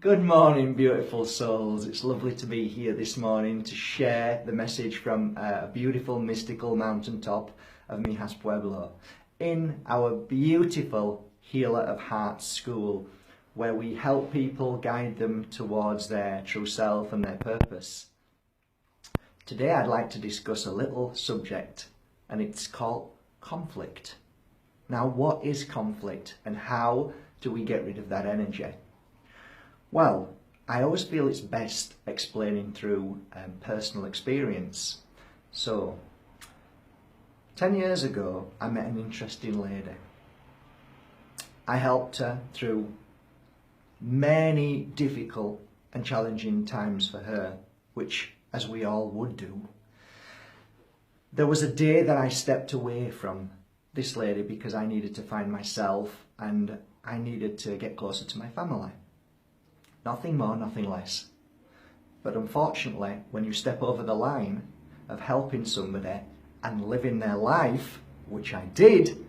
Good morning, beautiful souls. It's lovely to be here this morning to share the message from a beautiful mystical mountaintop of P.E.H Pueblo in our beautiful Healer of Hearts school, where we help people guide them towards their true self and their purpose. Today I'd like to discuss a little subject, and it's called conflict. Now, what is conflict and how do we get rid of that energy? Well, I always feel it's best explaining through personal experience. So, 10 years ago, I met an interesting lady. I helped her through many difficult and challenging times for her, which, as we all would do. There was a day that I stepped away from this lady because I needed to find myself and I needed to get closer to my family. Nothing more, nothing less. But unfortunately, when you step over the line of helping somebody and living their life, which I did,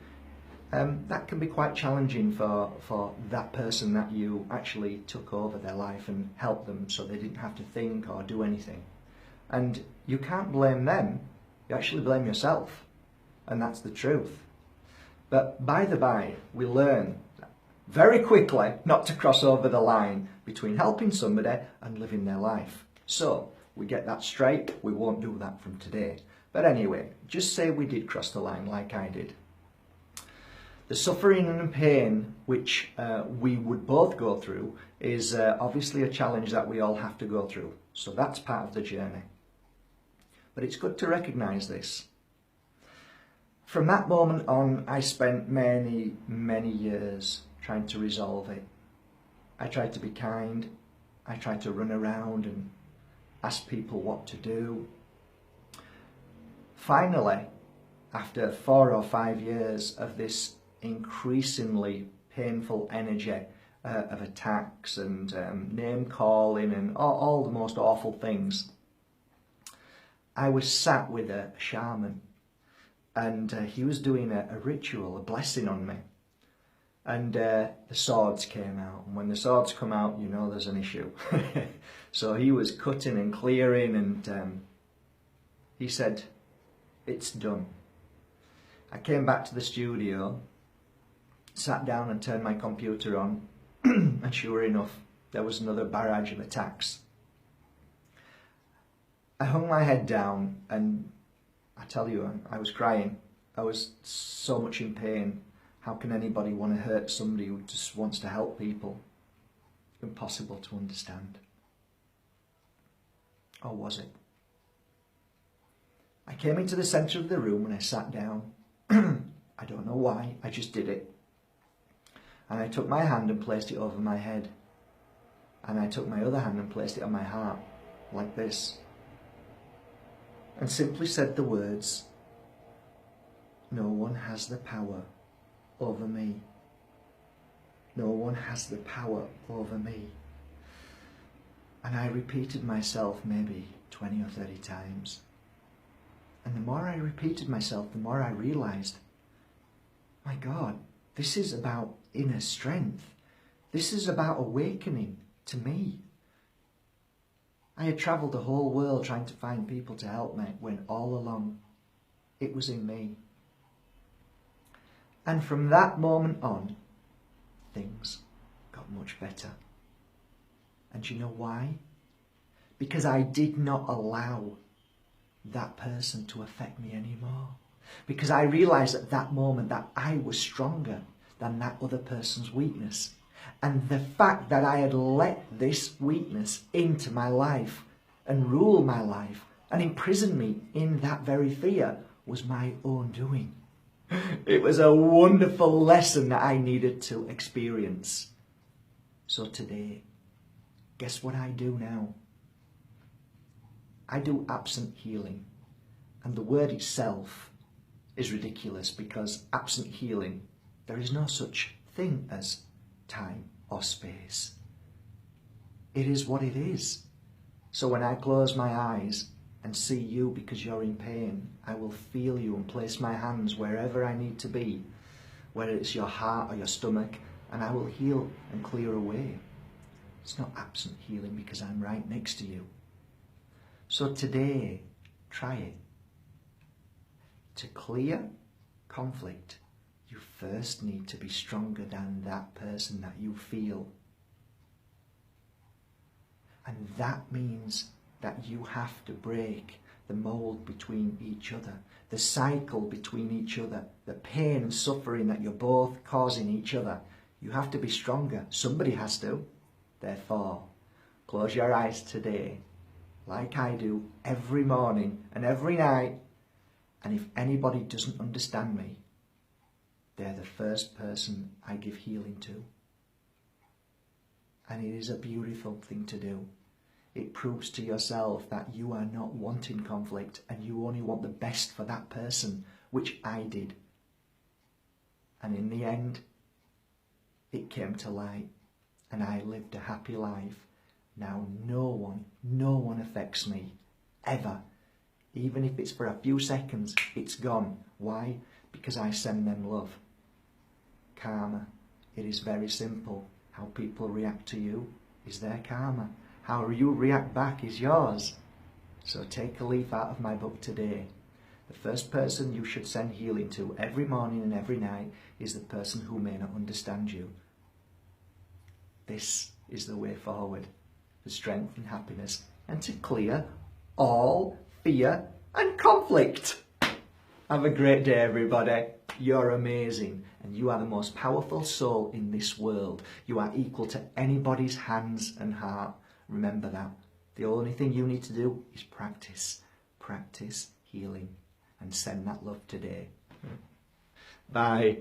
that can be quite challenging for that person that you actually took over their life and helped them so they didn't have to think or do anything. And you can't blame them, you actually blame yourself. And that's the truth. But by the by, we learn very quickly not to cross over the line between helping somebody and living their life. So, we get that straight, we won't do that from today. But anyway, just say we did cross the line like I did. The suffering and pain which we would both go through is obviously a challenge that we all have to go through. So that's part of the journey. But it's good to recognise this. From that moment on, I spent many, many years trying to resolve it. I tried to be kind. I tried to run around and ask people what to do. Finally, after 4 or 5 years of this increasingly painful energy of attacks and name calling and all the most awful things, I was sat with a shaman, and he was doing a ritual, a blessing on me. And the swords came out, and when the swords come out, you know there's an issue. So he was cutting and clearing, and he said, "It's done." I came back to the studio, sat down and turned my computer on, and sure enough, there was another barrage of attacks. I hung my head down, and I tell you, I was crying. I was so much in pain. How can anybody want to hurt somebody who just wants to help people? Impossible to understand. Or was it? I came into the centre of the room and I sat down. I don't know why, I just did it. And I took my hand and placed it over my head. And I took my other hand and placed it on my heart, like this. And simply said the words, "No one has the power over me. No one has the power over me." And I repeated myself maybe 20 or 30 times. And the more I repeated myself, the more I realised, my God, this is about inner strength. This is about awakening to me. I had travelled the whole world trying to find people to help me when all along it was in me. And from that moment on, things got much better. And you know why? Because I did not allow that person to affect me anymore. Because I realised at that moment that I was stronger than that other person's weakness. And the fact that I had let this weakness into my life and rule my life and imprison me in that very fear was my own doing. It was a wonderful lesson that I needed to experience. So today, guess what I do now? I do absent healing. And the word itself is ridiculous because absent healing, there is no such thing as time or space. It is what it is. So when I close my eyes and see you because you're in pain, I will feel you and place my hands wherever I need to be, whether it's your heart or your stomach, and I will heal and clear away. It's not absent healing because I'm right next to you. So today, try it. To clear conflict, you first need to be stronger than that person that you feel. And that means that you have to break the mold between each other, the cycle between each other, the pain and suffering that you're both causing each other. You have to be stronger. Somebody has to. Therefore, close your eyes today, like I do every morning and every night. And if anybody doesn't understand me, they're the first person I give healing to. And it is a beautiful thing to do. It proves to yourself that you are not wanting conflict and you only want the best for that person, which I did. And in the end, it came to light and I lived a happy life. Now no one affects me, ever. Even if it's for a few seconds, it's gone. Why? Because I send them love. Karma. It is very simple. How people react to you is their karma. How you react back is yours. So take a leaf out of my book today. The first person you should send healing to every morning and every night is the person who may not understand you. This is the way forward for strength and happiness and to clear all fear and conflict. Have a great day, everybody. You're amazing and you are the most powerful soul in this world. You are equal to anybody's hands and heart. Remember that. The only thing you need to do is practice. Practice healing and send that love today. Bye.